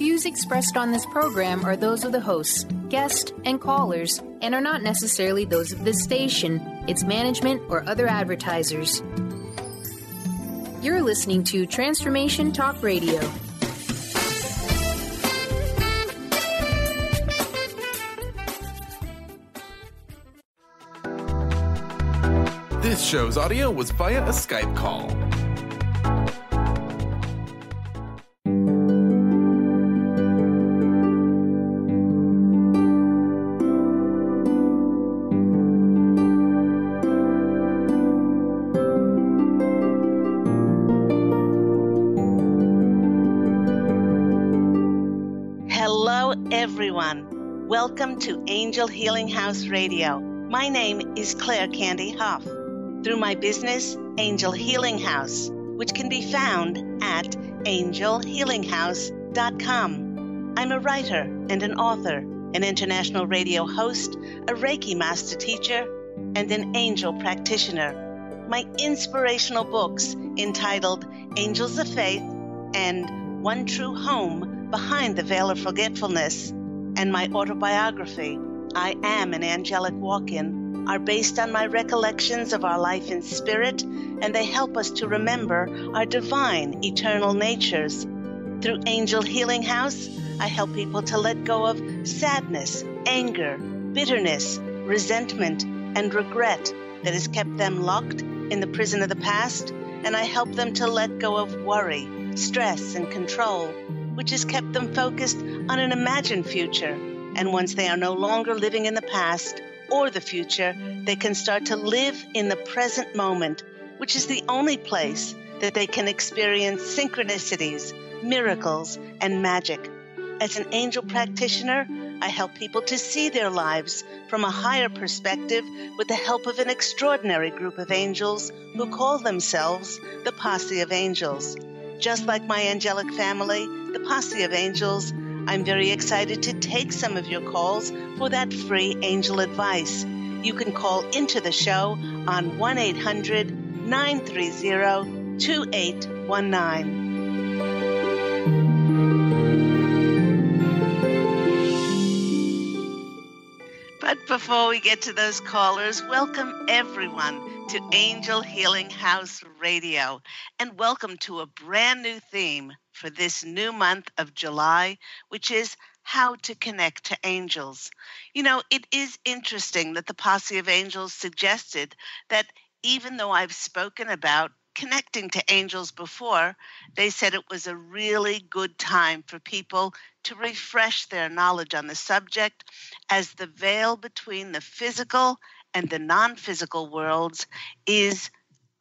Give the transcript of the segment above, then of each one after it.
views expressed on this program are those of the hosts, guests, and callers, and are not necessarily those of this station, its management, or other advertisers. You're listening to Transformation Talk Radio. This show's audio was via a Skype call. Hello, everyone. Welcome to Angel Healing House Radio. My name is Candy Hough. Through my business, Angel Healing House, which can be found at angelhealinghouse.com. I'm a writer and an author, an international radio host, a Reiki master teacher, and an angel practitioner. My inspirational books entitled Angels of Faith and One True Home Behind the Veil of Forgetfulness, and my autobiography, I Am an Angelic Walk-In, are based on my recollections of our life in spirit, and they help us to remember our divine, eternal natures. Through Angel Healing House, I help people to let go of sadness, anger, bitterness, resentment, and regret that has kept them locked in the prison of the past, and I help them to let go of worry, stress, and control, which has kept them focused on an imagined future. And once they are no longer living in the past or the future, they can start to live in the present moment, which is the only place that they can experience synchronicities, miracles, and magic. As an angel practitioner, I help people to see their lives from a higher perspective with the help of an extraordinary group of angels who call themselves the Posse of Angels. Just like my angelic family, the Posse of Angels, I'm very excited to take some of your calls for that free angel advice. You can call into the show on 1-800-930-2819. But before we get to those callers, welcome everyone to Angel Healing House Radio, and welcome to a brand new theme for this new month of July, which is how to connect to angels. You know, it is interesting that the Posse of Angels suggested that even though I've spoken about connecting to angels before, they said it was a really good time for people to refresh their knowledge on the subject, as the veil between the physical and the non-physical worlds is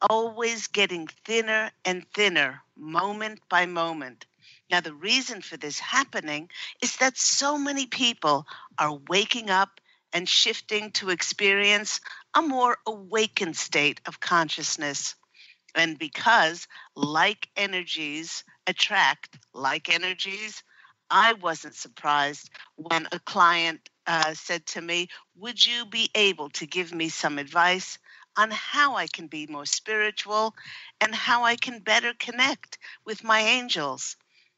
always getting thinner and thinner, moment by moment. Now, the reason for this happening is that so many people are waking up and shifting to experience a more awakened state of consciousness. And because like energies attract like energies, I wasn't surprised when a client said to me, would you be able to give me some advice on how I can be more spiritual and how I can better connect with my angels?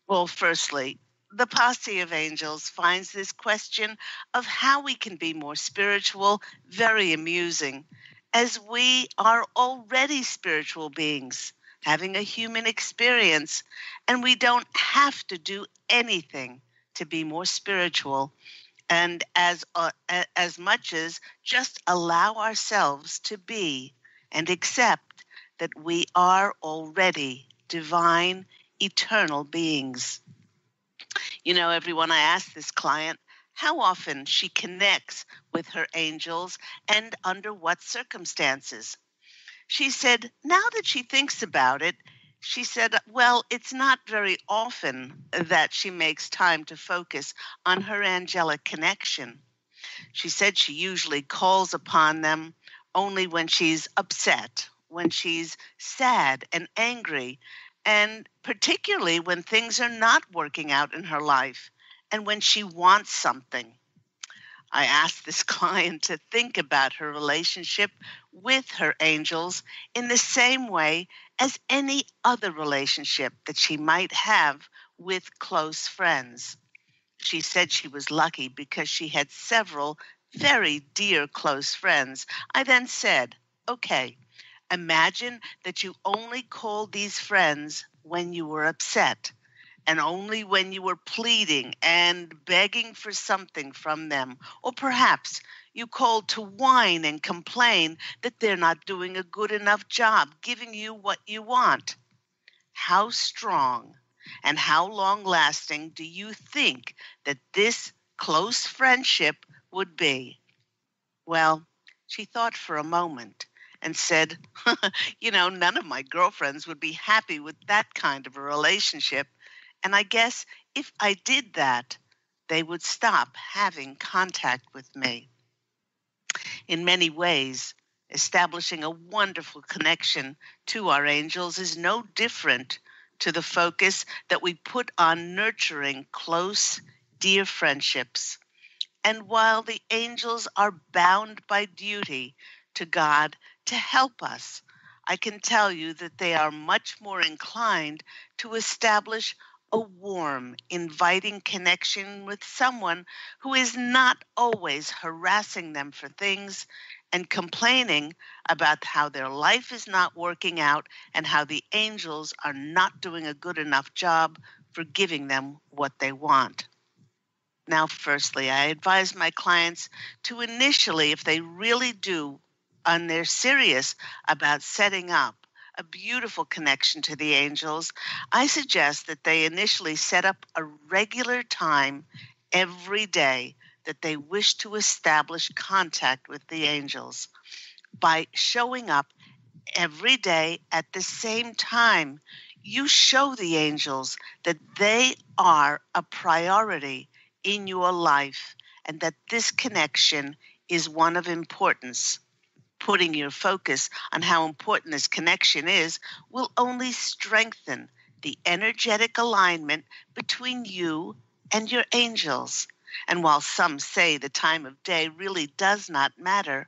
Well, firstly, the Posse of Angels finds this question of how we can be more spiritual very amusing, as we are already spiritual beings having a human experience, and we don't have to do anything to be more spiritual. And as much as just allow ourselves to be and accept that we are already divine, eternal beings. You know, everyone, I asked this client how often she connects with her angels and under what circumstances. She said, now that she thinks about it, she said, well, it's not very often that she makes time to focus on her angelic connection. She said she usually calls upon them only when she's upset, when she's sad and angry, and particularly when things are not working out in her life and when she wants something. I asked this client to think about her relationship with her angels in the same way as any other relationship that she might have with close friends. She said she was lucky because she had several very dear close friends. I then said, okay, imagine that you only called these friends when you were upset and only when you were pleading and begging for something from them. Or perhaps you called to whine and complain that they're not doing a good enough job giving you what you want. How strong and how long-lasting do you think that this close friendship would be? Well, she thought for a moment and said, none of my girlfriends would be happy with that kind of a relationship. And I guess if I did that, they would stop having contact with me. In many ways, establishing a wonderful connection to our angels is no different to the focus that we put on nurturing close, dear friendships. And while the angels are bound by duty to God to help us, I can tell you that they are much more inclined to establish a warm, inviting connection with someone who is not always harassing them for things and complaining about how their life is not working out and how the angels are not doing a good enough job for giving them what they want. Now, firstly, I advise my clients to initially, if they really do, and they're serious about setting up a beautiful connection to the angels, I suggest that they initially set up a regular time every day that they wish to establish contact with the angels. By showing up every day at the same time, you show the angels that they are a priority in your life and that this connection is one of importance. Putting your focus on how important this connection is will only strengthen the energetic alignment between you and your angels. And while some say the time of day really does not matter,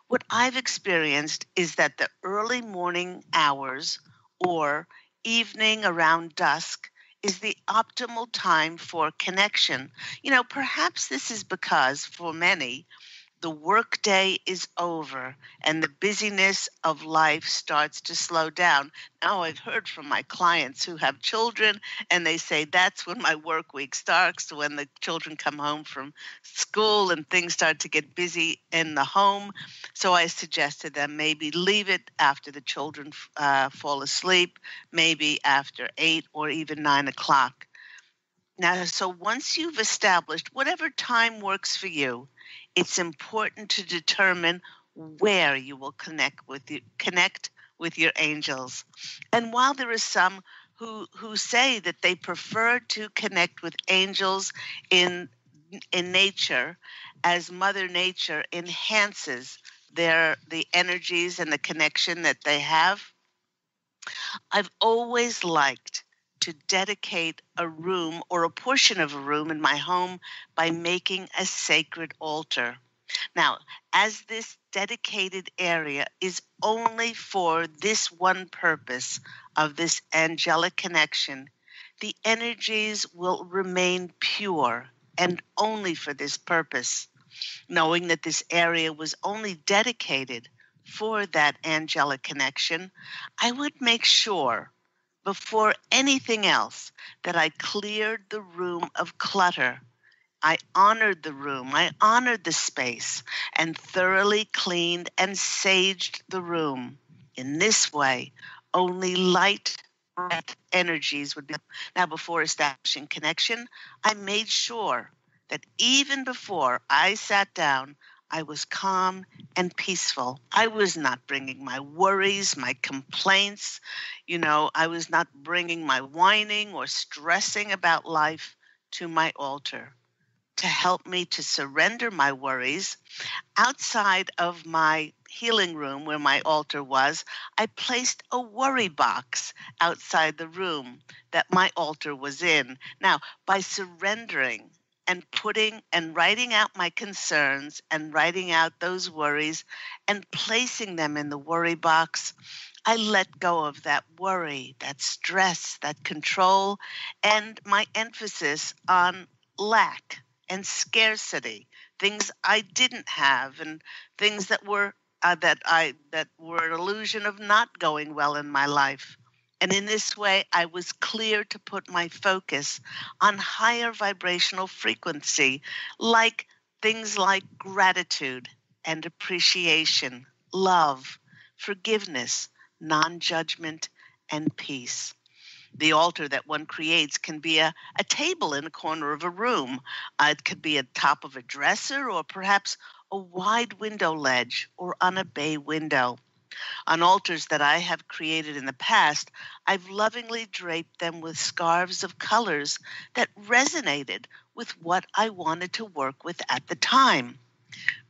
what I've experienced is that the early morning hours or evening around dusk is the optimal time for connection. Perhaps this is because for many, the workday is over and the busyness of life starts to slow down. Now, I've heard from my clients who have children, and they say that's when my work week starts, when the children come home from school and things start to get busy in the home. So I suggest to them maybe leave it after the children fall asleep, maybe after 8 or even 9 o'clock. Now, so once you've established whatever time works for you, it's important to determine where you will connect with your angels. And while there are some who say that they prefer to connect with angels in nature, as Mother Nature enhances the energies and the connection that they have, I've always liked to dedicate a room or a portion of a room in my home by making a sacred altar. Now, as this dedicated area is only for this one purpose of this angelic connection, the energies will remain pure and only for this purpose. Knowing that this area was only dedicated for that angelic connection, I would make sure before anything else that I cleared the room of clutter. I honored the room, I honored the space, and thoroughly cleaned and saged the room. In this way, only light, bright energies would be. Now, before establishing connection, I made sure that even before I sat down, I was calm and peaceful. I was not bringing my worries, my complaints. I was not bringing my whining or stressing about life to my altar. To help me to surrender my worries, outside of my healing room where my altar was, I placed a worry box outside the room that my altar was in. Now, by surrendering and putting and writing out my concerns and writing out those worries and placing them in the worry box, I let go of that worry, that stress, that control, and my emphasis on lack and scarcity, things I didn't have, and things that were that were an illusion of not going well in my life. And in this way, I was clear to put my focus on higher vibrational frequency, like things like gratitude and appreciation, love, forgiveness, non-judgment, and peace. The altar that one creates can be a table in a corner of a room. It could be at top of a dresser, or perhaps a wide window ledge or on a bay window. On altars that I have created in the past, I've lovingly draped them with scarves of colors that resonated with what I wanted to work with at the time.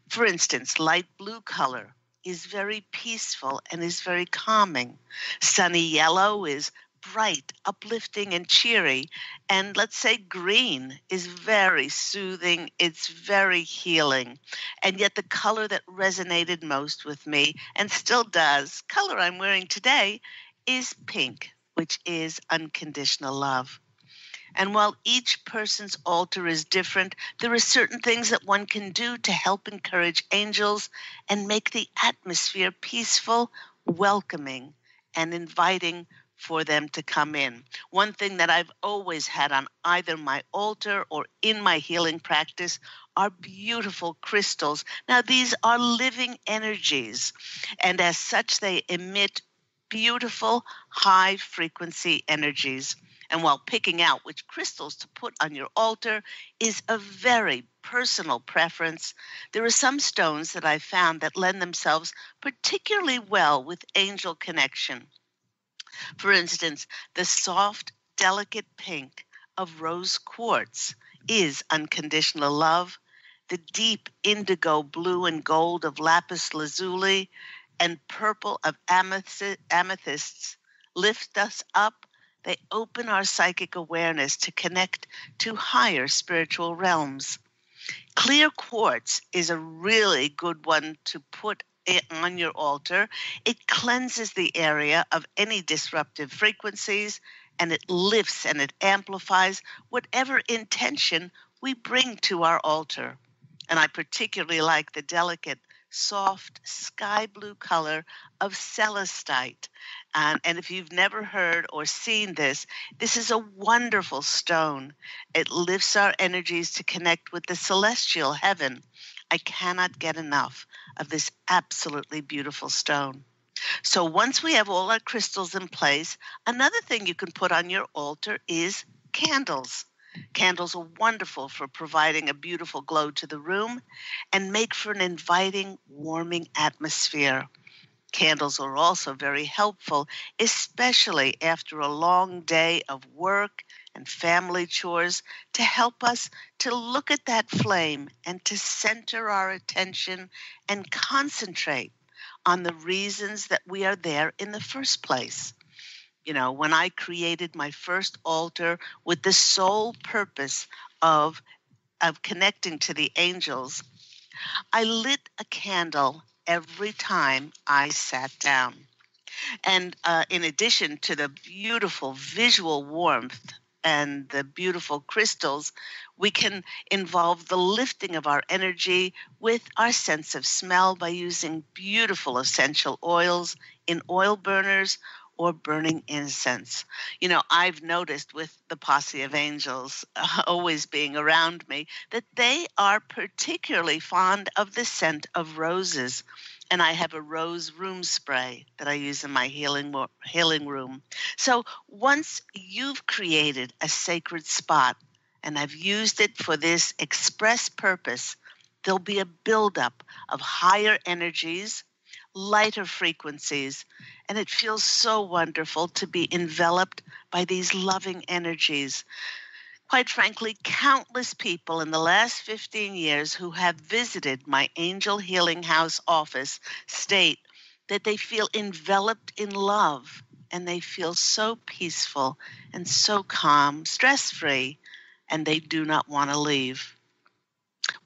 For instance, light blue color is very peaceful and is very calming. Sunny yellow is bright, uplifting, and cheery. And let's say green is very soothing. It's very healing. And yet the color that resonated most with me, and still does, color I'm wearing today, is pink, which is unconditional love. And while each person's altar is different, there are certain things that one can do to help encourage angels and make the atmosphere peaceful, welcoming, and inviting for them to come in. One thing that I've always had on either my altar or in my healing practice are beautiful crystals. Now, these are living energies, and as such, they emit beautiful, high-frequency energies. And while picking out which crystals to put on your altar is a very personal preference, there are some stones that I've found that lend themselves particularly well with angel connection. For instance, the soft, delicate pink of rose quartz is unconditional love. The deep indigo blue and gold of lapis lazuli and purple of amethysts lift us up. They open our psychic awareness to connect to higher spiritual realms. Clear quartz is a really good one to put on your altar. It cleanses the area of any disruptive frequencies, and it lifts and it amplifies whatever intention we bring to our altar. And I particularly like the delicate, soft sky blue color of celestite. And if you've never heard or seen this, this is a wonderful stone. It lifts our energies to connect with the celestial heaven. I cannot get enough of this absolutely beautiful stone. So once we have all our crystals in place, another thing you can put on your altar is candles. Candles are wonderful for providing a beautiful glow to the room and make for an inviting, warming atmosphere. Candles are also very helpful, especially after a long day of work and family chores, to help us to look at that flame and to center our attention and concentrate on the reasons that we are there in the first place. You know, when I created my first altar with the sole purpose of connecting to the angels, I lit a candle every time I sat down. And in addition to the beautiful visual warmth and the beautiful crystals, we can involve the lifting of our energy with our sense of smell by using beautiful essential oils in oil burners or burning incense. You know, I've noticed with the Posse of Angels always being around me that they are particularly fond of the scent of roses. And I have a rose room spray that I use in my healing room. So once you've created a sacred spot and I've used it for this express purpose, there'll be a buildup of higher energies, lighter frequencies, and it feels so wonderful to be enveloped by these loving energies. Quite frankly, countless people in the last 15 years who have visited my Angel Healing House office state that they feel enveloped in love and they feel so peaceful and so calm, stress-free, and they do not want to leave.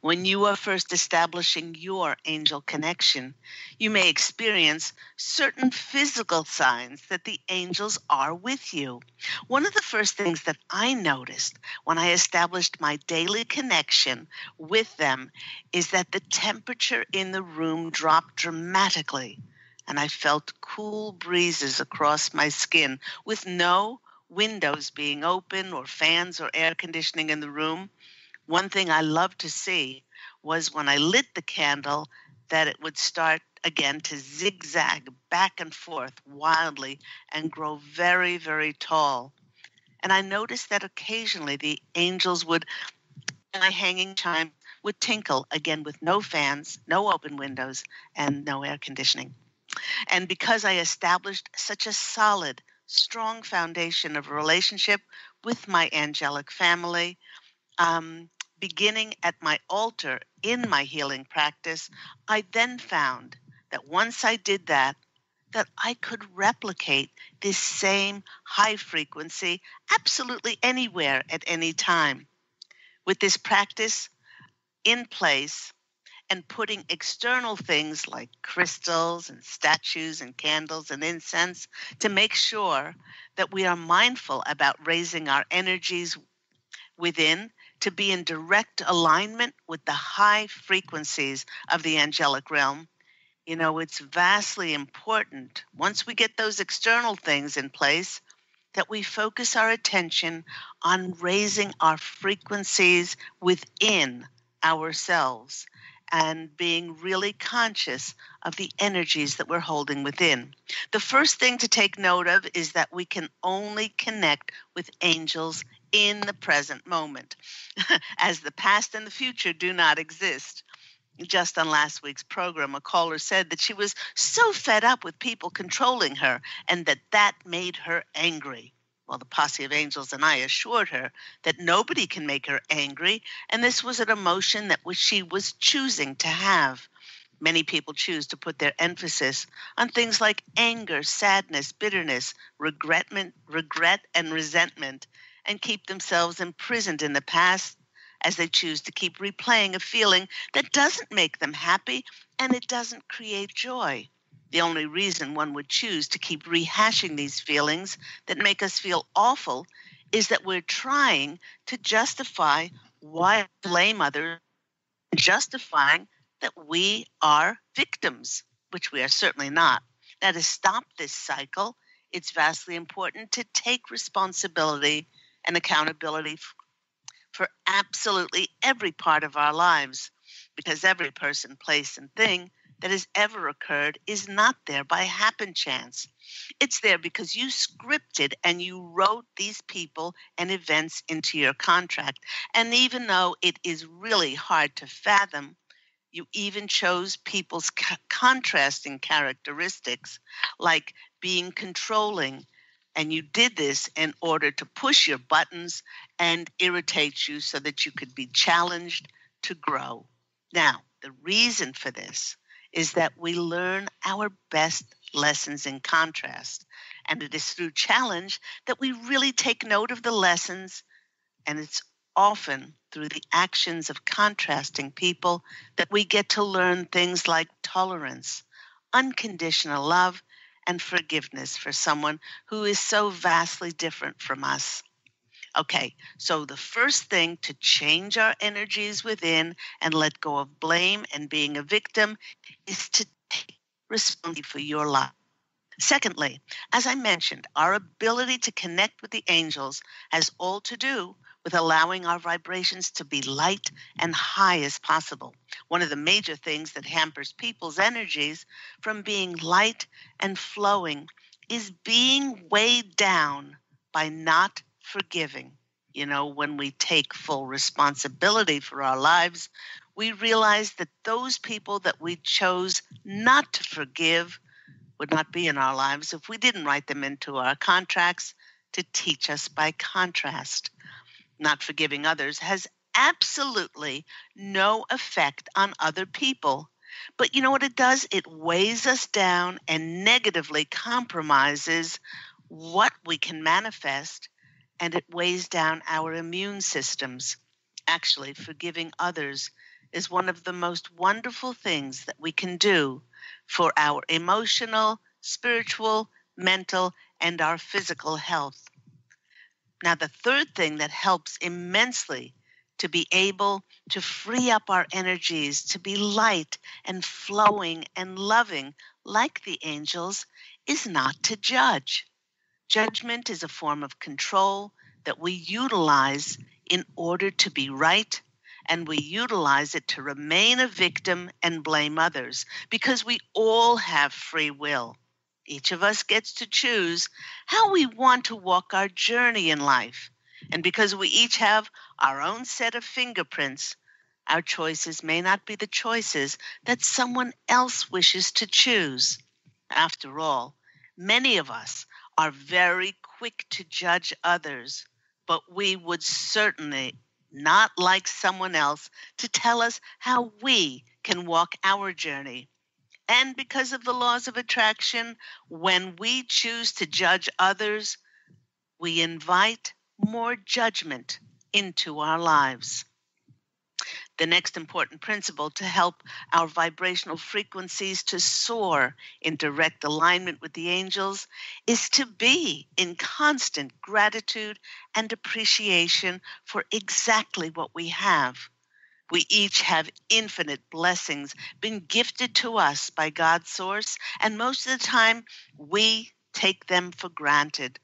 When you are first establishing your angel connection, you may experience certain physical signs that the angels are with you. One of the first things that I noticed when I established my daily connection with them is that the temperature in the room dropped dramatically, and I felt cool breezes across my skin with no windows being open or fans or air conditioning in the room. One thing I loved to see was when I lit the candle that it would start again to zigzag back and forth wildly and grow very, very tall. And I noticed that occasionally the angels would, my hanging chime would tinkle again with no fans, no open windows, and no air conditioning. And because I established such a solid, strong foundation of a relationship with my angelic family, um, beginning at my altar in my healing practice, I then found that once I did that, that I could replicate this same high frequency absolutely anywhere at any time. With this practice in place and putting external things like crystals and statues and candles and incense to make sure that we are mindful about raising our energies within to be in direct alignment with the high frequencies of the angelic realm. It's vastly important once we get those external things in place that we focus our attention on raising our frequencies within ourselves and being really conscious of the energies that we're holding within. The first thing to take note of is that we can only connect with angels in the present moment, as the past and the future do not exist. Just on last week's program, a caller said that she was so fed up with people controlling her and that made her angry. Well, the Posse of Angels and I assured her that nobody can make her angry, and this was an emotion that she was choosing to have. Many people choose to put their emphasis on things like anger, sadness, bitterness, regret, and resentment, and keep themselves imprisoned in the past as they choose to keep replaying a feeling that doesn't make them happy and it doesn't create joy. The only reason one would choose to keep rehashing these feelings that make us feel awful is that we're trying to justify why blame others, justifying that we are victims, which we are certainly not. Now, to stop this cycle, it's vastly important to take responsibility and accountability for absolutely every part of our lives, because every person, place, and thing that has ever occurred is not there by happen chance. It's there because you scripted and you wrote these people and events into your contract. And even though it is really hard to fathom, you even chose people's contrasting characteristics, like being controlling. And you did this in order to push your buttons and irritate you so that you could be challenged to grow. Now, the reason for this is that we learn our best lessons in contrast. And it is through challenge that we really take note of the lessons, and it's often through the actions of contrasting people that we get to learn things like tolerance, unconditional love, and forgiveness for someone who is so vastly different from us. Okay, so the first thing to change our energies within and let go of blame and being a victim is to take responsibility for your life. Secondly, as I mentioned, our ability to connect with the angels has all to do with allowing our vibrations to be light and high as possible. One of the major things that hampers people's energies from being light and flowing is being weighed down by not forgiving. When we take full responsibility for our lives, we realize that those people that we chose not to forgive would not be in our lives if we didn't write them into our contracts to teach us by contrast. Not forgiving others has absolutely no effect on other people. But you know what it does? It weighs us down and negatively compromises what we can manifest, and it weighs down our immune systems. Actually, forgiving others is one of the most wonderful things that we can do for our emotional, spiritual, mental, and our physical health. Now, the third thing that helps immensely to be able to free up our energies, to be light and flowing and loving like the angels, is not to judge. Judgment is a form of control that we utilize in order to be right, and we utilize it to remain a victim and blame others because we all have free will. Each of us gets to choose how we want to walk our journey in life. And because we each have our own set of fingerprints, our choices may not be the choices that someone else wishes to choose. After all, many of us are very quick to judge others, but we would certainly not like someone else to tell us how we can walk our journey. And because of the laws of attraction, when we choose to judge others, we invite more judgment into our lives. The next important principle to help our vibrational frequencies to soar in direct alignment with the angels is to be in constant gratitude and appreciation for exactly what we have. We each have infinite blessings been gifted to us by God's source, and most of the time we take them for granted.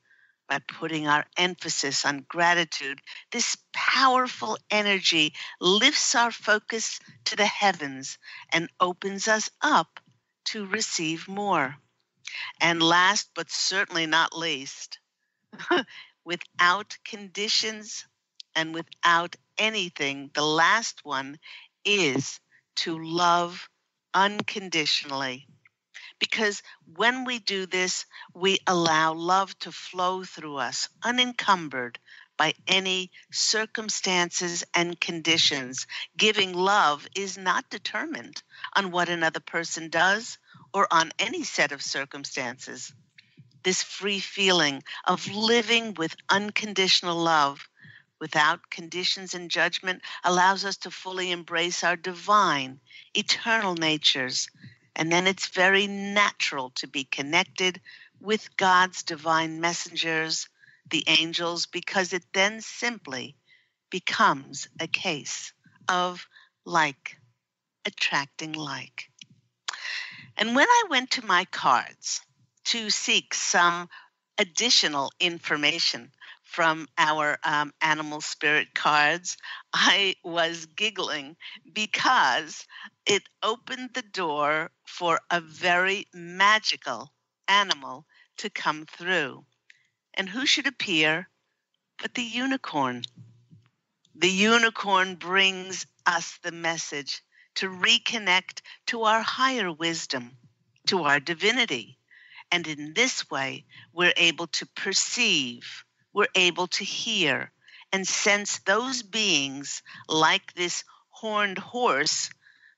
By putting our emphasis on gratitude, this powerful energy lifts our focus to the heavens and opens us up to receive more. And last but certainly not least, without conditions and without anything, the last one is to love unconditionally. Because when we do this, we allow love to flow through us unencumbered by any circumstances and conditions. Giving love is not determined on what another person does or on any set of circumstances. This free feeling of living with unconditional love without conditions and judgment allows us to fully embrace our divine, eternal natures. And then it's very natural to be connected with God's divine messengers, the angels, because it then simply becomes a case of like attracting like. And when I went to my cards to seek some additional information from our animal spirit cards, I was giggling because it opened the door for a very magical animal to come through. And who should appear but the unicorn? The unicorn brings us the message to reconnect to our higher wisdom, to our divinity. And in this way, we're able to perceive, we're able to hear, and sense those beings like this horned horse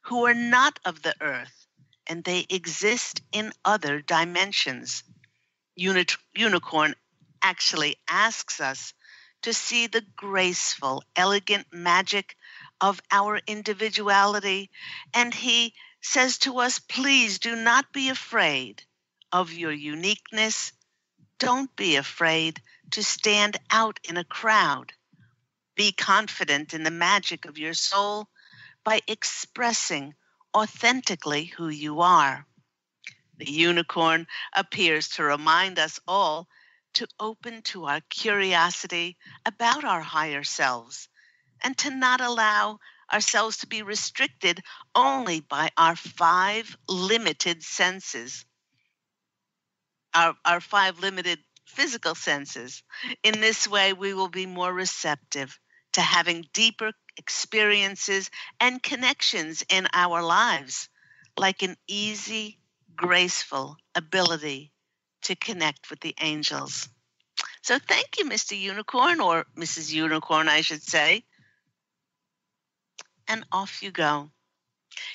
who are not of the earth, and they exist in other dimensions. Unicorn actually asks us to see the graceful, elegant magic of our individuality. And he says to us, please do not be afraid of your uniqueness. Don't be afraid to stand out in a crowd. Be confident in the magic of your soul by expressing authentically who you are. The unicorn appears to remind us all to open to our curiosity about our higher selves and to not allow ourselves to be restricted only by our five limited senses, our five limited physical senses. In this way, we will be more receptive to having deeper experiences and connections in our lives, like an easy, graceful ability to connect with the angels. So thank you, Mr. Unicorn, or Mrs. Unicorn, I should say. And off you go.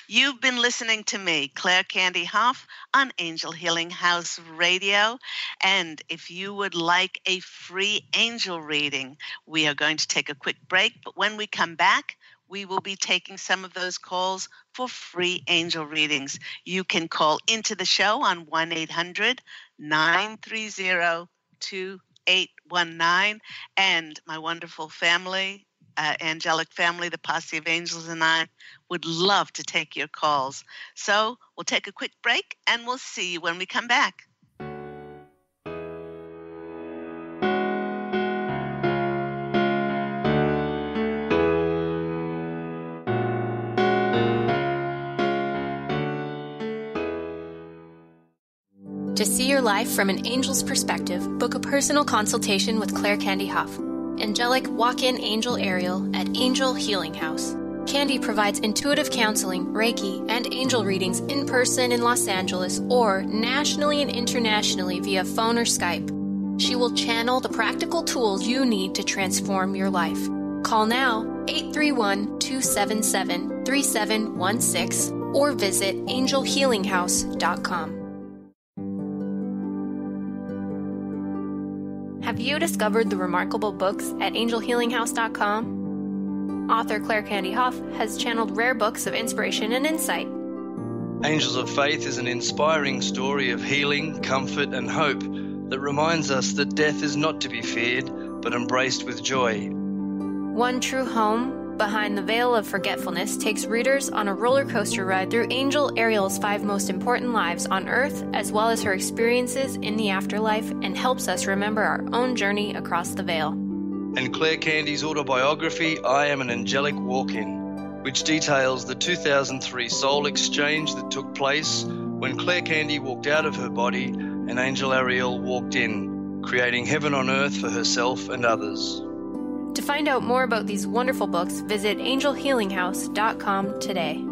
You've been listening to me, Claire Candy Hough, on Angel Healing House Radio. And if you would like a free angel reading, we are going to take a quick break. But when we come back, we will be taking some of those calls for free angel readings. You can call into the show on 1-800-930-2819. And my wonderful family, angelic family, the Posse of Angels, and I would love to take your calls. So we'll take a quick break, and we'll see you when we come back. To see your life from an angel's perspective, book a personal consultation with Claire Candy Hough, angelic walk-in angel Ariel at Angel Healing House. Candy provides intuitive counseling, Reiki, and angel readings in person in Los Angeles or nationally and internationally via phone or Skype. She will channel the practical tools you need to transform your life. Call now 831-277-3716 or visit angelhealinghouse.com. Have you discovered the remarkable books at angelhealinghouse.com? Author Claire Candy Hough has channeled rare books of inspiration and insight. Angels of Faith is an inspiring story of healing, comfort, and hope that reminds us that death is not to be feared, but embraced with joy. One True Home, Behind the Veil of Forgetfulness, takes readers on a roller coaster ride through Angel Ariel's 5 most important lives on Earth, as well as her experiences in the afterlife, and helps us remember our own journey across the veil. And Claire Candy's autobiography, I Am an Angelic Walk-In, which details the 2003 soul exchange that took place when Claire Candy walked out of her body and Angel Ariel walked in, creating heaven on earth for herself and others. To find out more about these wonderful books, visit angelhealinghouse.com today.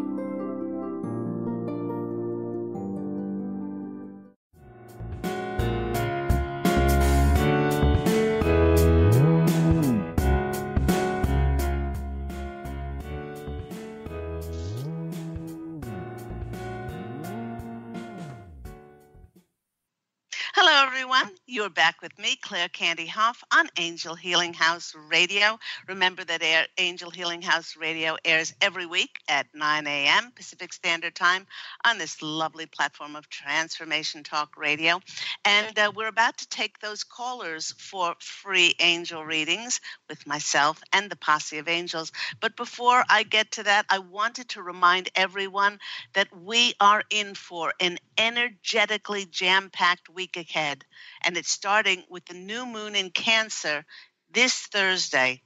Hello, everyone. You're back with me, Claire Candy Hough, on Angel Healing House Radio. Remember that Angel Healing House Radio airs every week at 9 a.m. Pacific Standard Time on this lovely platform of Transformation Talk Radio. And we're about to take those callers for free angel readings with myself and the Posse of Angels. But before I get to that, I wanted to remind everyone that we are in for an energetically jam-packed week ahead, and it's starting with the new moon in Cancer this Thursday.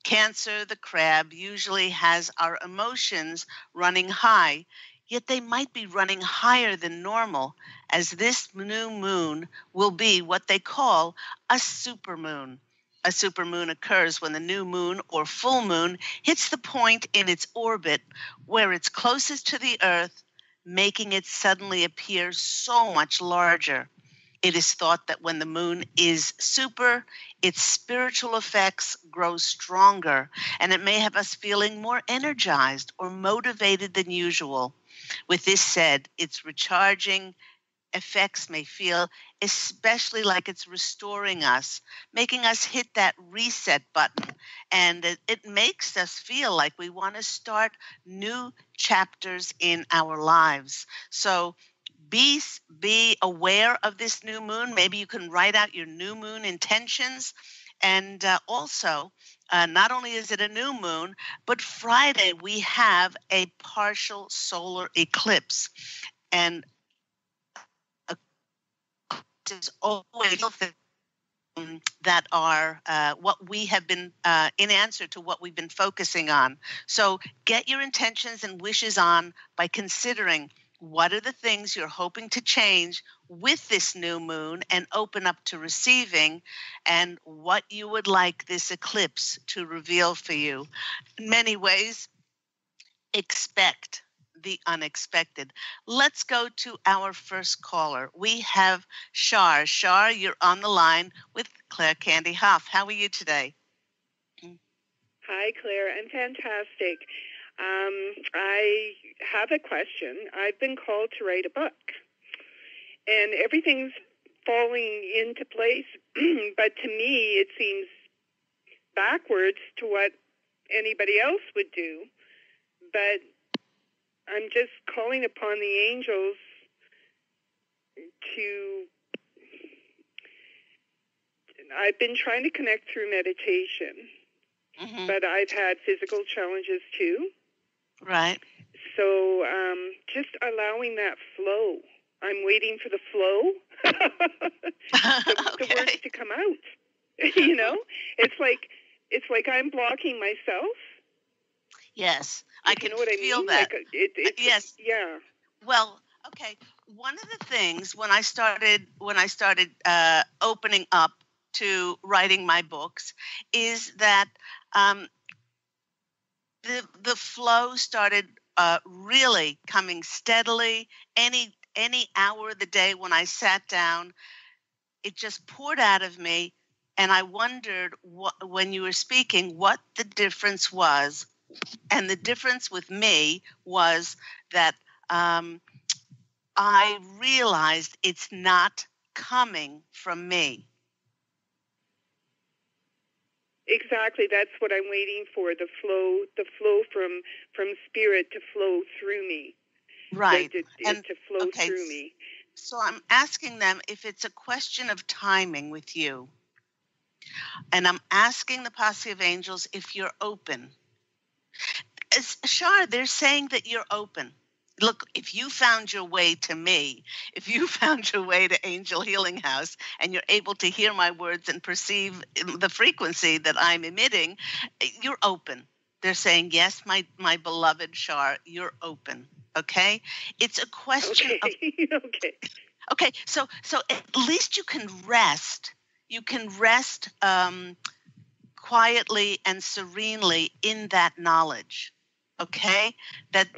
Cancer, the crab, usually has our emotions running high, yet they might be running higher than normal, as this new moon will be what they call a supermoon. A supermoon occurs when the new moon or full moon hits the point in its orbit where it's closest to the Earth, making it suddenly appear so much larger. It is thought that when the moon is super, its spiritual effects grow stronger, and it may have us feeling more energized or motivated than usual. With this said, its recharging effects may feel especially like it's restoring us, making us hit that reset button, and it makes us feel like we want to start new chapters in our lives. So be aware of this new moon. Maybe you can write out your new moon intentions. And also, not only is it a new moon, but Friday we have a partial solar eclipse. And is always that are what we have been in answer to what we've been focusing on. So get your intentions and wishes on by considering what are the things you're hoping to change with this new moon and open up to receiving, and what you would like this eclipse to reveal for you. In many ways, expect the unexpected. Let's go to our first caller. We have Shar. Shar, you're on the line with Claire Candy Hough. How are you today? Hi, Claire. I'm fantastic. I have a question. I've been called to write a book, and everything's falling into place, but to me it seems backwards to what anybody else would do. but I'm just calling upon the angels to... I've been trying to connect through meditation, but I've had physical challenges too. Right. So just allowing that flow. I'm waiting for the flow, the words to come out. You know, it's like I'm blocking myself. Yes, I can feel that. Like yes. Yeah. Well, okay. One of the things when I started opening up to writing my books is that the flow started really coming steadily. Any hour of the day when I sat down, it just poured out of me, and I wondered when you were speaking what the difference was. And the difference with me was that I realized it's not coming from me. Exactly. That's what I'm waiting for. The flow from spirit to flow through me. Right. To flow through me. So I'm asking them if it's a question of timing with you. And I'm asking the Posse of Angels if you're open. Shar, they're saying that you're open. Look, if you found your way to me, if you found your way to Angel Healing House, and you're able to hear my words and perceive the frequency that I'm emitting, you're open. They're saying, yes, my beloved Shar, you're open. Okay? It's a question of... Okay, so at least you can rest. You can rest quietly and serenely in that knowledge. Okay? That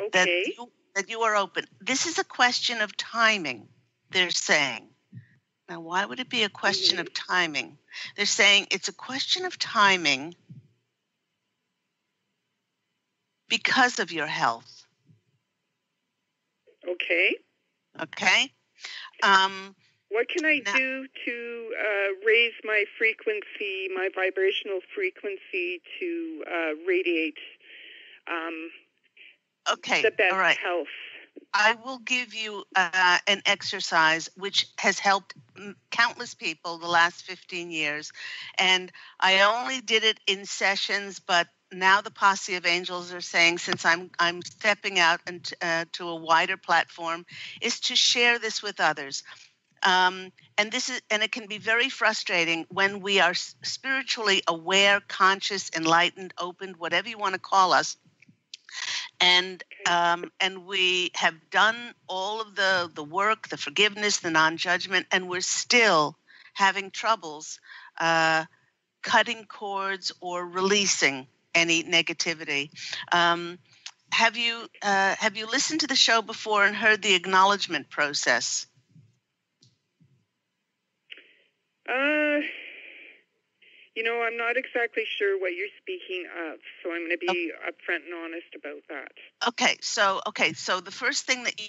you are open. This is a question of timing, they're saying. Now, why would it be a question of timing? They're saying it's a question of timing because of your health. Okay. Okay? What can I do to raise my frequency, my vibrational frequency to radiate the best health? I will give you an exercise which has helped countless people the last 15 years. And I only did it in sessions, but now the Posse of Angels are saying, since I'm stepping out and to a wider platform, is to share this with others. And it can be very frustrating when we are spiritually aware, conscious, enlightened, opened, whatever you want to call us. And we have done all of the work, the forgiveness, the non-judgment, and we're still having troubles cutting cords or releasing any negativity. Have you listened to the show before and heard the acknowledgement process? I'm not exactly sure what you're speaking of, so I'm going to be upfront and honest about that. Okay, so the first thing that you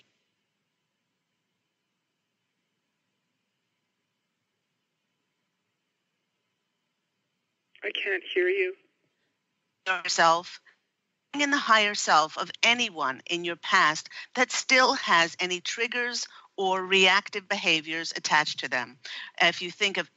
I can't hear you. Yourself, in the higher self of anyone in your past that still has any triggers or reactive behaviors attached to them. If you think of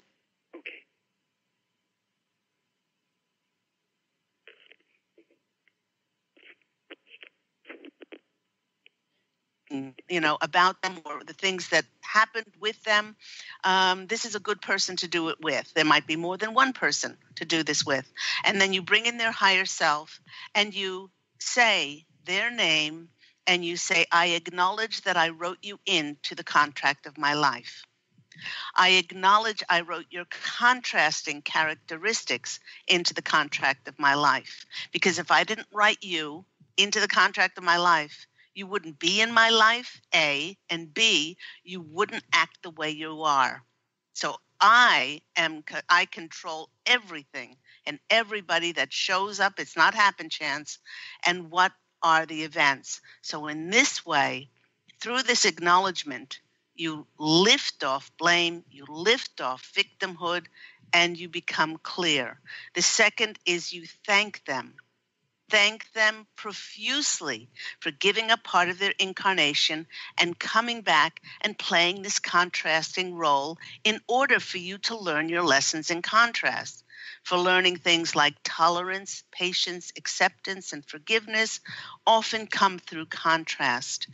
about them or the things that happened with them, this is a good person to do it with. There might be more than one person to do this with. And then you bring in their higher self and you say their name and you say, I acknowledge that I wrote you into the contract of my life. I acknowledge I wrote your contrasting characteristics into the contract of my life. Because if I didn't write you into the contract of my life, you wouldn't be in my life, A, and B, you wouldn't act the way you are. So I control everything and everybody that shows up. It's not happen chance. And what are the events? So in this way, through this acknowledgement, you lift off blame, you lift off victimhood, and you become clear. The second is you thank them Thank them profusely for giving up part of their incarnation and coming back and playing this contrasting role in order for you to learn your lessons in contrast. For learning things like tolerance, patience, acceptance, and forgiveness often come through contrast.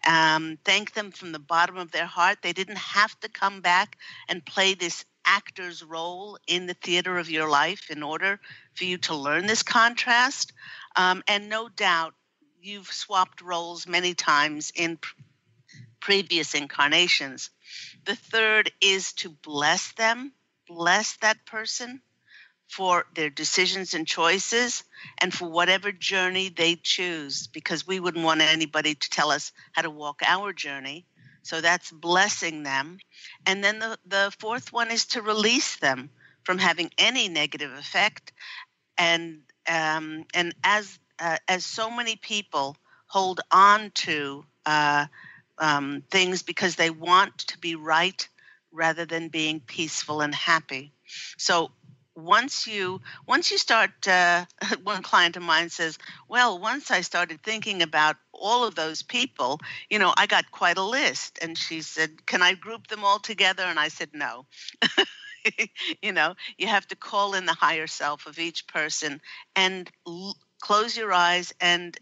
Thank them from the bottom of their heart. They didn't have to come back and play this actor's role in the theater of your life in order for you to learn this contrast. And no doubt you've swapped roles many times in previous incarnations. The third is to bless them, bless that person for their decisions and choices and for whatever journey they choose, because we wouldn't want anybody to tell us how to walk our journey. So that's blessing them. And then the fourth one is to release them from having any negative effect. And as so many people hold on to things because they want to be right rather than being peaceful and happy. So once you start, one client of mine says, well, once I started thinking about all of those people, I got quite a list. And she said, can I group them all together? And I said, no. You have to call in the higher self of each person and close your eyes and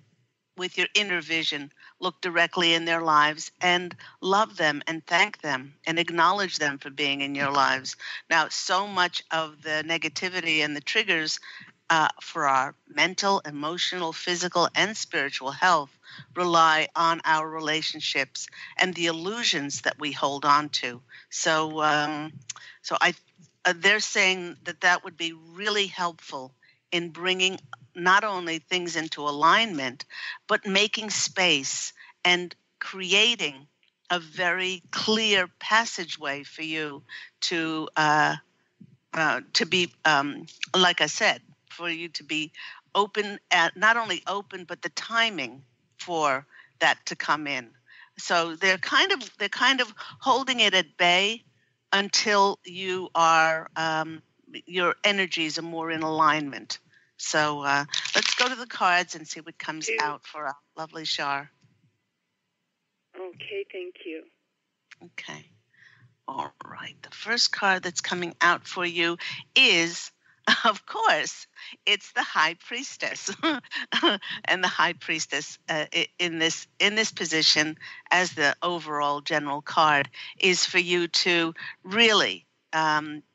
with your inner vision, look directly in their lives and love them and thank them and acknowledge them for being in your lives. Now, so much of the negativity and the triggers for our mental, emotional, physical, and spiritual health rely on our relationships and the illusions that we hold on to. So they're saying that would be really helpful in bringing not only things into alignment, but making space and creating a very clear passageway for you to be, like I said, for you to be open, not only open, but the timing for that to come in. So they're kind of holding it at bay until you are your energies are more in alignment. So let's go to the cards and see what comes out for our lovely Shar. Okay, thank you. Okay. All right. The first card that's coming out for you is, of course, it's the High Priestess. And the High Priestess in this position as the overall general card is for you to really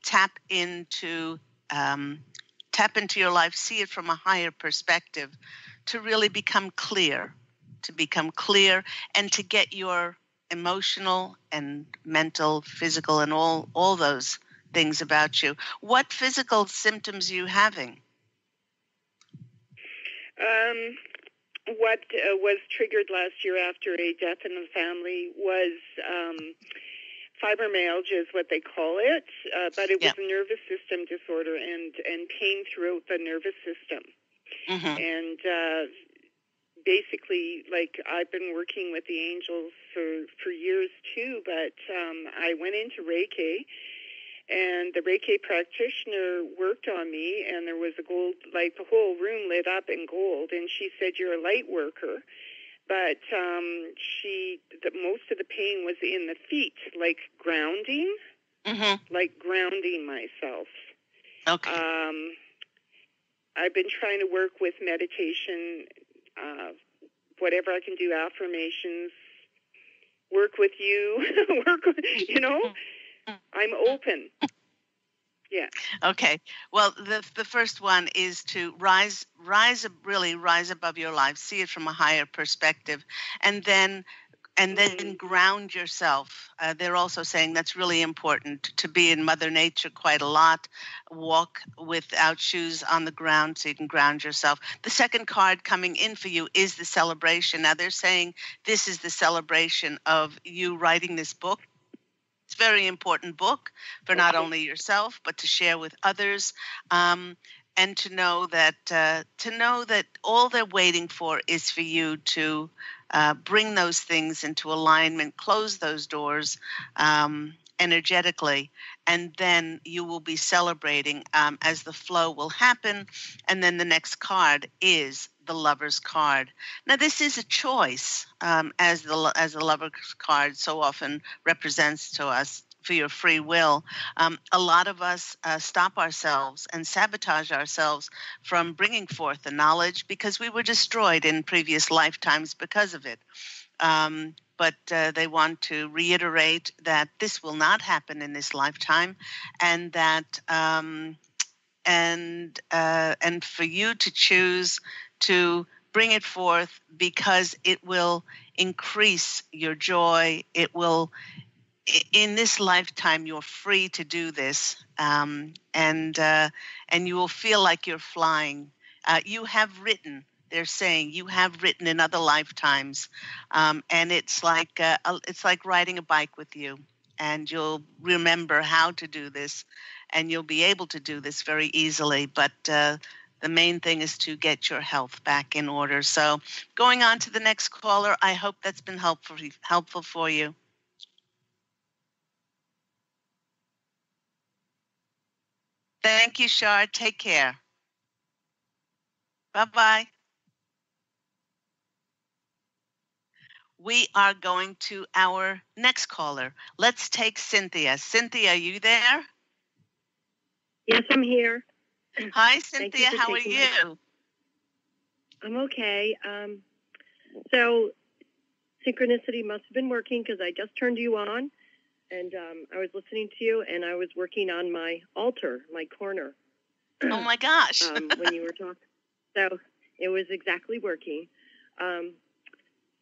tap into your life, see it from a higher perspective, to really become clear, and to get your emotional and mental, physical, and all those things about you. What physical symptoms are you having? What was triggered last year after a death in the family was fibromyalgia is what they call it, but it was a nervous system disorder and pain throughout the nervous system. Mm-hmm. And basically, like, I've been working with the angels for years too, but I went into Reiki, and the Reiki practitioner worked on me, and there was a gold, like the whole room lit up in gold, and she said, you're a light worker. But most of the pain was in the feet, like grounding, like grounding myself. Okay. I've been trying to work with meditation, whatever I can do, affirmations, work with you, I'm open. Yeah. Okay. Well, the first one is to rise above your life, see it from a higher perspective, and then ground yourself. They're also saying that's really important, to be in Mother Nature quite a lot, walk without shoes on the ground so you can ground yourself. The second card coming in for you is the celebration. Now they're saying this is the celebration of you writing this book. It's a very important book for not only yourself, but to share with others, and to know that all they're waiting for is for you to bring those things into alignment, close those doors, energetically, and then you will be celebrating as the flow will happen, and then the next card is the Lover's card. Now, this is a choice, as the Lover's card so often represents to us, for your free will. A lot of us stop ourselves and sabotage ourselves from bringing forth the knowledge because we were destroyed in previous lifetimes because of it. But they want to reiterate that this will not happen in this lifetime, and that and for you to choose to bring it forth because it will increase your joy. It will, in this lifetime, you're free to do this, and you will feel like you're flying. You have written. They're saying you have written in other lifetimes, and it's like riding a bike with you, and you'll remember how to do this, and you'll be able to do this very easily. But the main thing is to get your health back in order. So, going on to the next caller, I hope that's been helpful for you. Thank you, Shar. Take care. Bye-bye. We are going to our next caller. Let's take Cynthia. Cynthia, are you there? Yes, I'm here. Hi, Cynthia. How are you? I'm okay. So synchronicity must have been working because I just turned you on, and I was listening to you, and I was working on my altar, my corner. Oh, my gosh. When you were talking. So it was exactly working.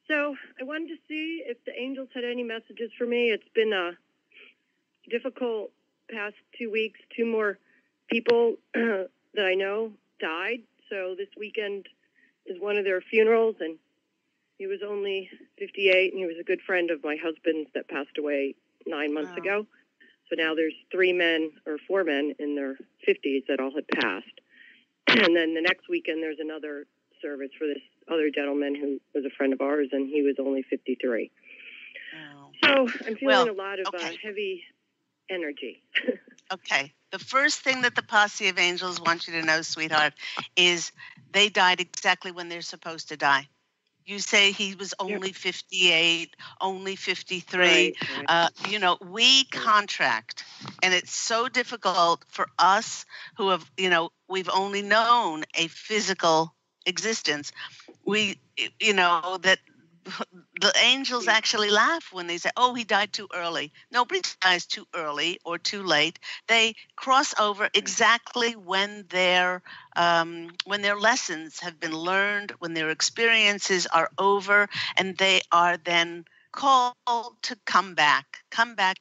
So I wanted to see if the angels had any messages for me. It's been a difficult past 2 weeks. 2 more people that I know died. So this weekend is one of their funerals, and he was only 58, and he was a good friend of my husband's that passed away 9 months ago. So now there's 4 men in their 50s that all had passed. And then the next weekend there's another service for this other gentleman who was a friend of ours, and he was only 53. Oh. So I'm feeling a lot of heavy energy. Okay. The first thing that the Posse of Angels want you to know, sweetheart, is they died exactly when they're supposed to die. You say he was only 58, only 53. Right. We contract, and it's so difficult for us who have, we've only known a physical existence. That the angels actually laugh when they say, oh, he died too early. Nobody dies too early or too late. They cross over exactly when their lessons have been learned, when their experiences are over, and they are then called to come back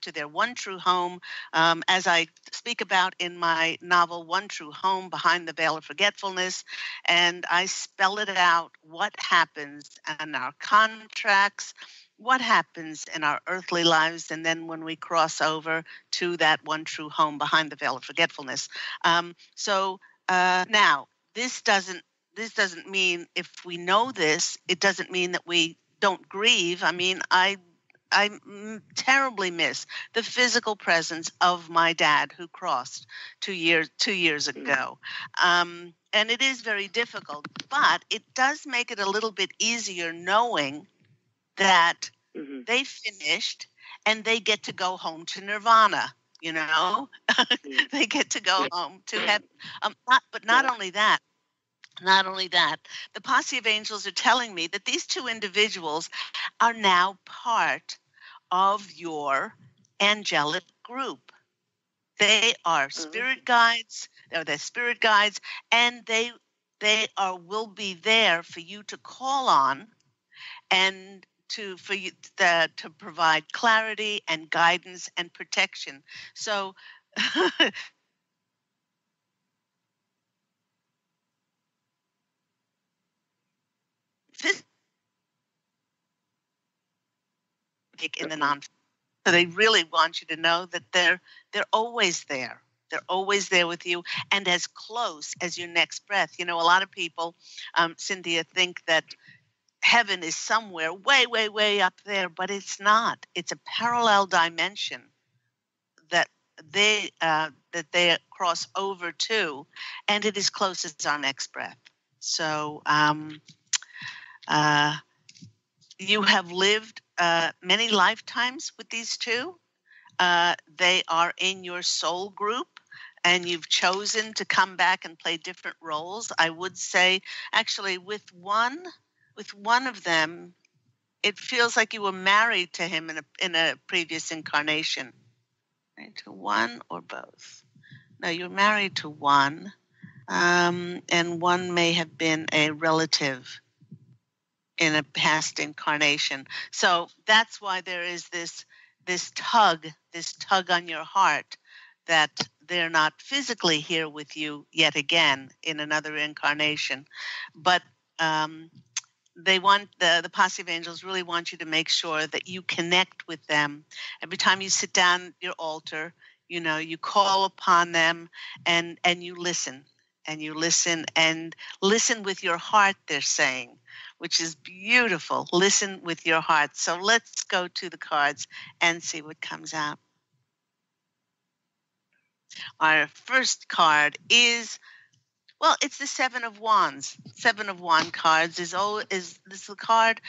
to their one true home, as I speak about in my novel, One True Home, Behind the Veil of Forgetfulness, and I spell it out, what happens in our contracts, what happens in our earthly lives, and then when we cross over to that one true home behind the veil of forgetfulness. Now, this doesn't mean, if we know this, it doesn't mean that we don't grieve. I mean, I terribly miss the physical presence of my dad who crossed 2 years ago. And it is very difficult, but it does make it a little bit easier knowing that they finished and they get to go home to nirvana, they get to go home to heaven. Not only that, the Posse of Angels are telling me that these 2 individuals are now part of your angelic group. They are spirit guides. They're their spirit guides, and they will be there for you to call on, and to provide clarity and guidance and protection. So. In the non, so they really want you to know that they're always there. They're always there with you, and as close as your next breath. A lot of people, Cynthia, think that heaven is somewhere way, way, way up there, but it's not. It's a parallel dimension they cross over to, and it is close as our next breath. So you have lived many lifetimes with these two. They are in your soul group, and you've chosen to come back and play different roles. I would say, actually, with one of them, it feels like you were married to him in a previous incarnation. Right? To one or both? No, you're married to one, and one may have been a relative in a past incarnation. So that's why there is this tug on your heart that they're not physically here with you yet again in another incarnation, but they want the Posse of Angels really want you to make sure that you connect with them. Every time you sit down at your altar, you call upon them and you listen. And you listen with your heart, they're saying, which is beautiful. Listen with your heart. So let's go to the cards and see what comes out. Our first card is, well, it's the Seven of Wands. Seven of Wands cards is the card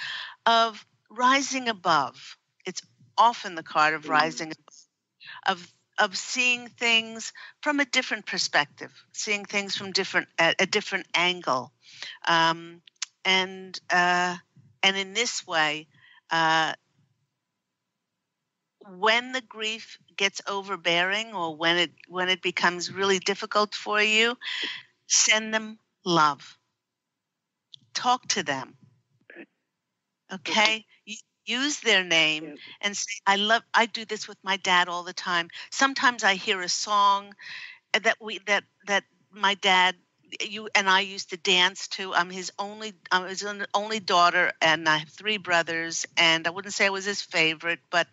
of rising above. It's often the card of rising above, of seeing things from a different perspective, seeing things from a different angle, and in this way, when the grief gets overbearing or when it becomes really difficult for you, send them love. Talk to them. Okay? Use their name and say, I do this with my dad all the time. Sometimes I hear a song that my dad, you and I used to dance to. I'm his only daughter, and I have 3 brothers, and I wouldn't say I was his favorite, but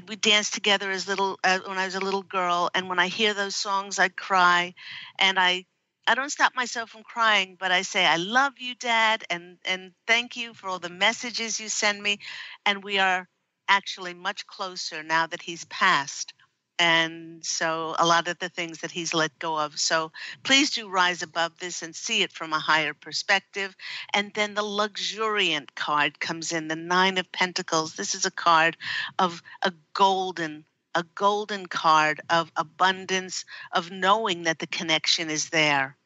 we danced together when I was a little girl, and when I hear those songs, I cry, and I don't stop myself from crying, but I say, I love you, Dad, and thank you for all the messages you send me. And we are actually much closer now that he's passed. And so a lot of the things that he's let go of. So please do rise above this and see it from a higher perspective. And then the luxuriant card comes in, the 9 of Pentacles. This is a card of a golden card of abundance, of knowing that the connection is there.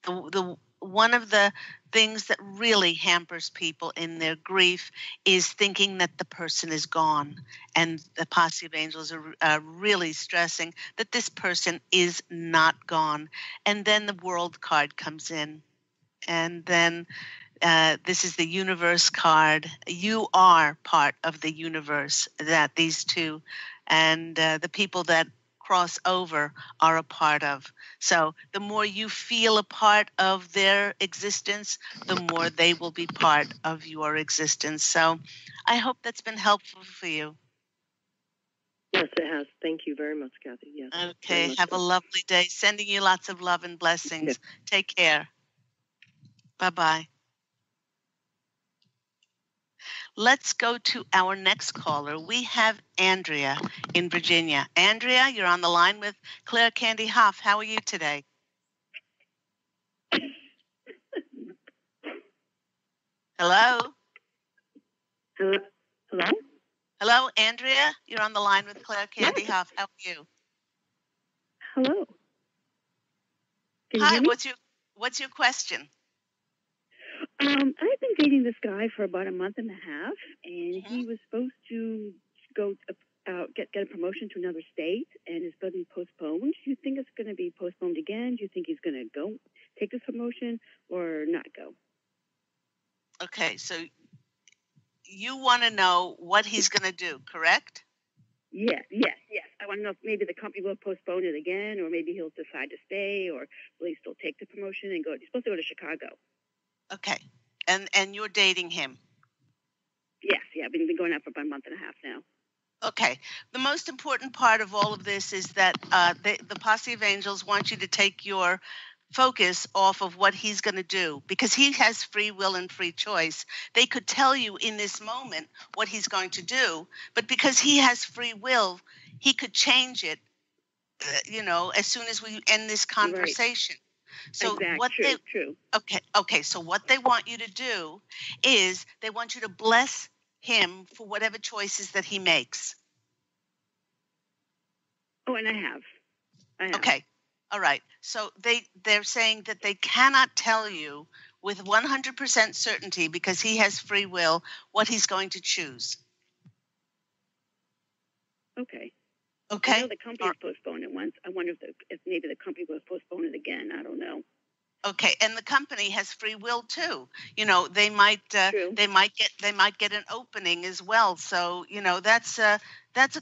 The one of the things that really hampers people in their grief is thinking that the person is gone. And the Posse of Angels are really stressing that this person is not gone. And then the World card comes in. And then this is the Universe card. You are part of the universe, that these two and the people that cross over are a part of. So the more you feel a part of their existence, the more they will be part of your existence. So I hope that's been helpful for you. Yes, it has. Thank you very much, Kathy. Yes. Okay. Have a lovely day. Sending you lots of love and blessings. Yes. Take care. Bye-bye. Let's go to our next caller. We have Andrea in Virginia. Andrea, you're on the line with Claire Candy Hough. How are you today? Hello? Hello? Hello, Andrea? You're on the line with Claire Candy Hough. How are you? Hello. Can you Hi, hear me? what's your question? I've been dating this guy for about a month and a half, and he was supposed to go get a promotion to another state, and it's going to be postponed. Do you think it's going to be postponed again? Do you think he's going to go take this promotion or not go? Okay, so you want to know what he's going to do, correct? Yes. I want to know if maybe the company will postpone it again, or maybe he'll decide to stay, or will he still take the promotion and go? He's supposed to go to Chicago. Okay, and you're dating him? Yes, I've been going out for about a month and a half now. Okay, the most important part of all of this is that the Posse of Angels want you to take your focus off of what he's going to do, because he has free will and free choice. They could tell you in this moment what he's going to do, but because he has free will, he could change it as soon as we end this conversation. Right. So exactly. True. Okay. So what they want you to do is they want you to bless him for whatever choices that he makes. Oh, and I have. Okay. All right. So they're saying that they cannot tell you with 100% certainty, because he has free will, what he's going to choose. Okay. Okay. I know the company has postponed it once. I wonder if maybe the company will postpone it again. I don't know. Okay, and the company has free will too. They might get an opening as well. So that's a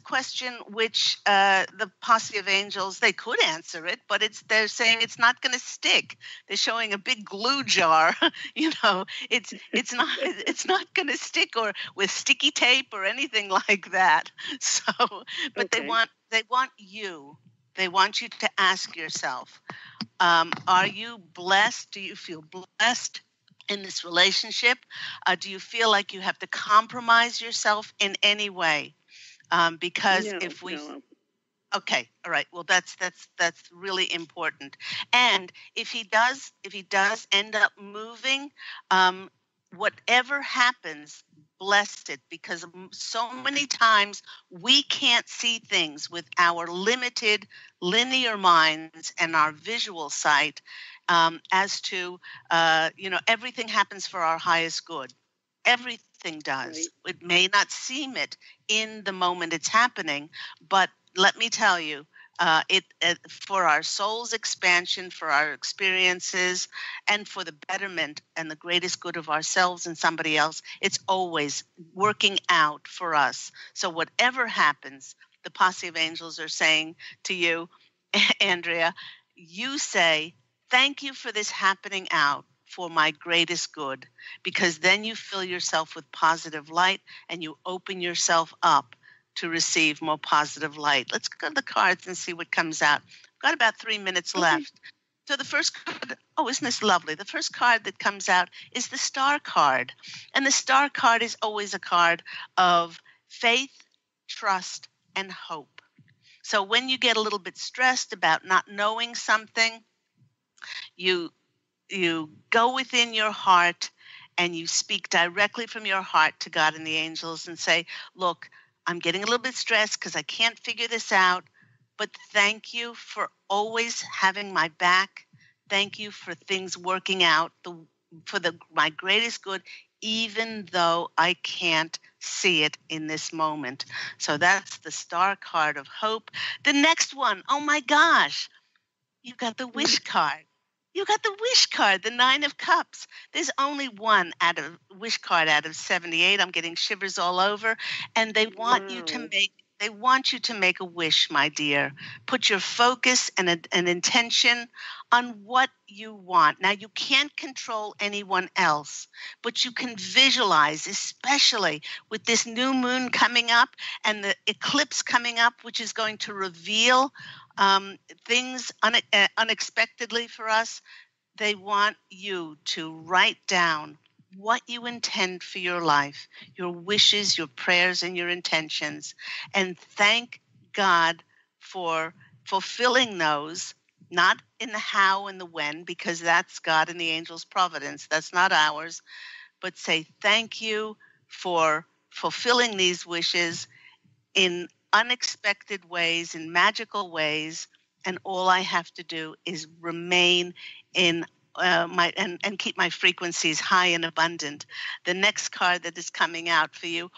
question which the Posse of Angels, they could answer it, but they're saying it's not going to stick. They're showing a big glue jar. It's not going to stick, or with sticky tape or anything like that. So, but Okay. they want you. They want you to ask yourself. Are you blessed? Do you feel blessed in this relationship? Do you feel like you have to compromise yourself in any way? Because No. Okay, all right. Well, that's really important. And if he does end up moving, whatever happens, bless it, because so many times we can't see things with our limited linear minds and our visual sight, as to everything happens for our highest good. Everything does. Right. It may not seem it in the moment it's happening, but let me tell you, for our soul's expansion, for our experiences, and for the betterment and the greatest good of ourselves and somebody else, it's always working out for us. So whatever happens, the Posse of Angels are saying to you, Andrea, you say, thank you for this happening out for my greatest good, because then you fill yourself with positive light and you open yourself up to receive more positive light. Let's go to the cards and see what comes out. We've got about 3 minutes left. So the first card, isn't this lovely? The first card that comes out is the Star card. And the Star card is always a card of faith, trust, and hope. So when you get a little bit stressed about not knowing something, you go within your heart and you speak directly from your heart to God and the angels and say, look, I'm getting a little bit stressed because I can't figure this out, but thank you for always having my back. Thank you for things working out for my greatest good, even though I can't see it in this moment. So that's the Star card of hope. The next one, oh my gosh, you got the Wish card. You got the Wish card, the 9 of Cups. There's only one Wish card out of 78. I'm getting shivers all over. And they want you to make a wish, my dear. Put your focus and an intention on what you want. Now, you can't control anyone else, but you can visualize, especially with this new moon coming up and the eclipse coming up, which is going to reveal things unexpectedly for us. They want you to write down what you intend for your life, your wishes, your prayers, and your intentions, and thank God for fulfilling those, not in the how and the when, because that's God and the angels' providence. That's not ours. But say thank you for fulfilling these wishes in unexpected ways, in magical ways, and all I have to do is remain in and keep my frequencies high and abundant. The next card that is coming out for you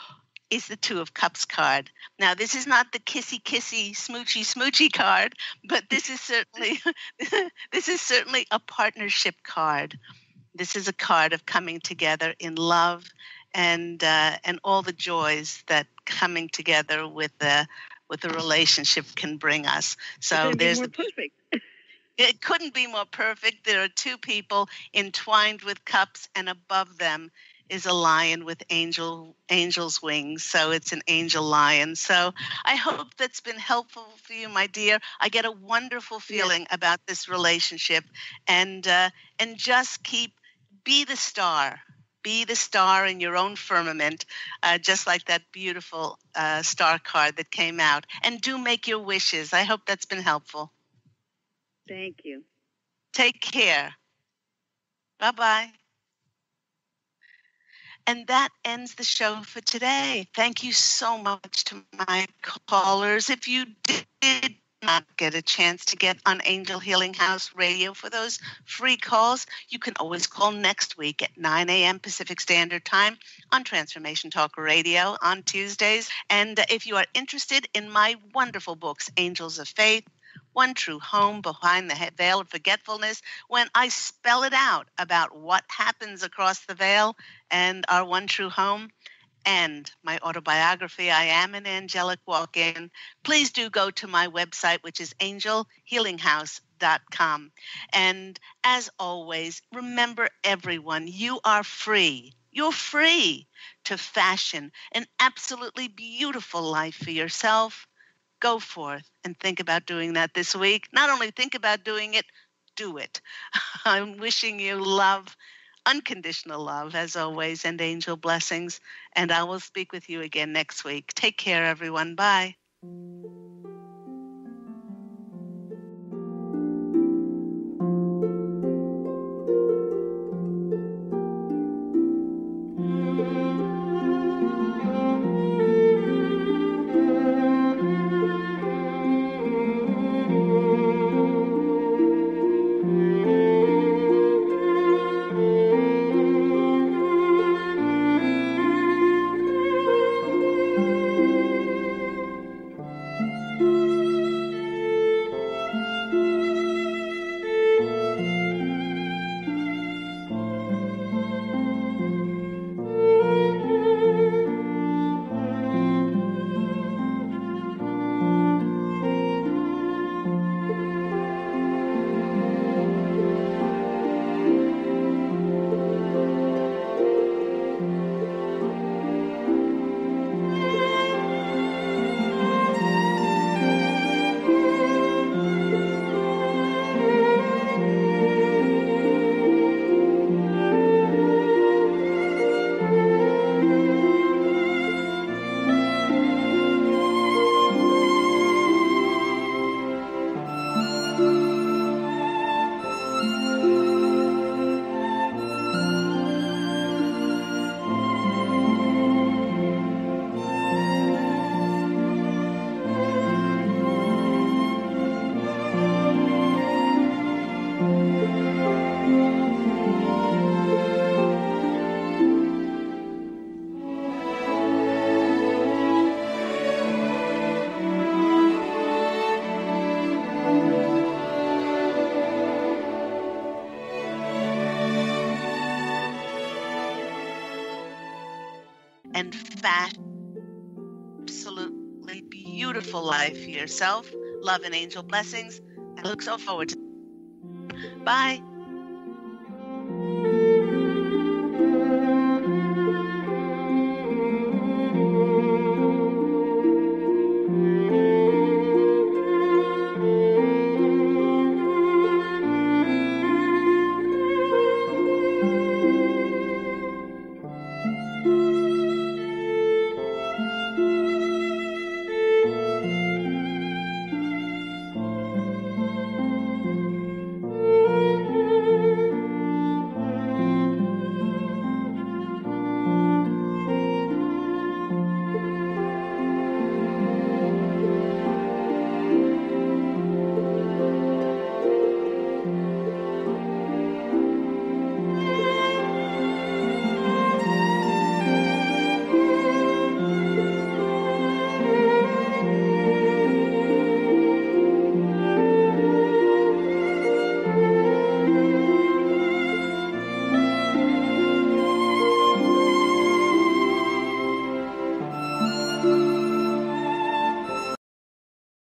is the 2 of Cups card. Now, this is not the kissy, smoochy, smoochy card, but this is certainly a partnership card. This is a card of coming together in love and all the joys that coming together with a relationship can bring us. So there's perfect. It couldn't be more perfect. There are 2 people entwined with cups, and above them is a lion with angel's wings. So it's an angel lion. So I hope that's been helpful for you, my dear. I get a wonderful feeling about this relationship, and just be the star. Be the star in your own firmament, just like that beautiful star card that came out. And do make your wishes. I hope that's been helpful. Thank you. Take care. Bye-bye. And that ends the show for today. Thank you so much to my callers. If you did not get a chance to get on Angel Healing House Radio for those free calls, you can always call next week at 9 a.m. Pacific Standard Time on Transformation Talk Radio on Tuesdays. And if you are interested in my wonderful books, Angels of Faith, One True Home Behind the Veil of Forgetfulness, when I spell it out about what happens across the veil and our one true home, and my autobiography, I Am an Angelic Walk-In, please do go to my website, which is angelhealinghouse.com. And as always, remember, everyone, you are free. You're free to fashion an absolutely beautiful life for yourself. Go forth and think about doing that this week. Not only think about doing it, do it. I'm wishing you love, unconditional love, as always, and angel blessings. And I will speak with you again next week. Take care, everyone. Bye. And absolutely beautiful life for yourself. Love and angel blessings. I look so forward to it. Bye.